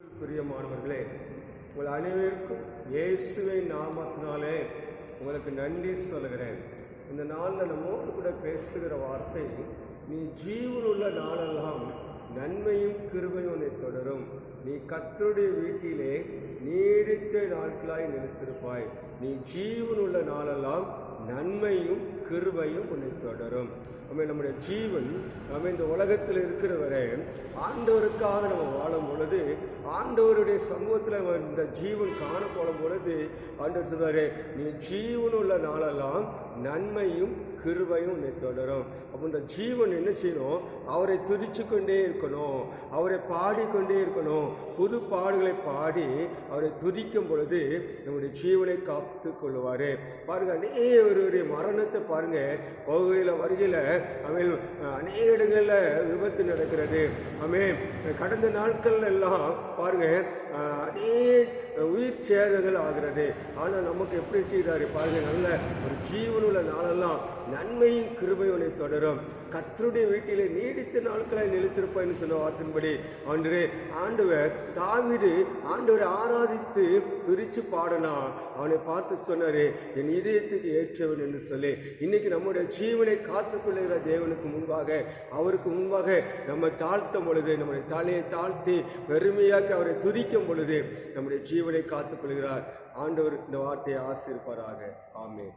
பிரியமானவர்களே, உங்கள் அனைவருக்கும் இயேசுவின் நாமத்தினாலே உங்களுக்கு நன்றி சொல்கிறேன். இந்த நாளில் நம்மோடு கூட பேசுகிற வார்த்தை, நீ ஜீவனுள்ள நாளெல்லாம் நன்மையும் கிருபையும் உன்னை தொடரும். நீ கர்த்தருடைய வீட்டிலே நீடித்த நாட்களாய் நிலைத்திருப்பாய். நீ ஜீவனுள்ள நாளெல்லாம் நன்மையும் கிருபையும் உன்னை தொடரும். நம்முடைய ஜீவன் நம்ம இந்த உலகத்தில் இருக்கிற வரை ஆண்டவருக்காக நம்ம வாழும் பொழுது, ஆண்டவருடைய சமூகத்தில் இந்த ஜீவன் காணப்படும் பொழுது ஆண்டவர் சொல்வாரு, நீ ஜீவனுள்ள நாளெல்லாம் நன்மையும் கிருபையும் உன்னை தொடரும். அப்போ இந்த ஜீவன் என்ன செய்யணும்? அவரை துதிச்சு கொண்டே இருக்கணும், அவரை பாடிக்கொண்டே இருக்கணும். புது பாடுகளை பாடி அவரை துதிக்கும் பொழுது நம்முடைய ஜீவனை காத்து கொள்வாரு. பாருங்க, அநேகருடைய மரணத்தை பாருங்க, போகையில் வருகையில் அவன் அநேக இடங்களில் விபத்து நடக்கிறது. அவன் கடந்த நாட்கள் எல்லாம் பாருங்க அநேக உயிர் சேதங்கள் ஆகிறது. ஆனால் நமக்கு எப்படி செய்தாரு பாருங்க, நல்ல ஒரு ஜீவனுள்ள நாளெல்லாம் நன்மையும் கிருபையும் உன்னை தொடரும். கர்த்தருடைய வீட்டிலே நீடித்த நாட்களை நிலைத்திருப்பான்னு சொன்ன வார்த்தையின்படி ஆண்டவர் தாவீது ஆண்டவரை ஆராதித்து துதிச்சு பாடனா, அவனை பார்த்து சொன்னாரு, என் இதயத்துக்கு ஏற்றவன் என்று சொல்லி. இன்னைக்கு நம்முடைய ஜீவனை காத்துக்கொள்ளுகிற தேவனுக்கு முன்பாக, அவருக்கு முன்பாக நம்ம தாழ்த்தும் பொழுது, நம்முடைய தலையை தாழ்த்தி பெருமையாக்கி அவரை துதிக்கும் பொழுது நம்முடைய ஜீவனை காத்துக்கொள்கிறார். ஆண்டவர் இந்த வார்த்தையை ஆசீர்வதிப்பாராக. ஆமென்.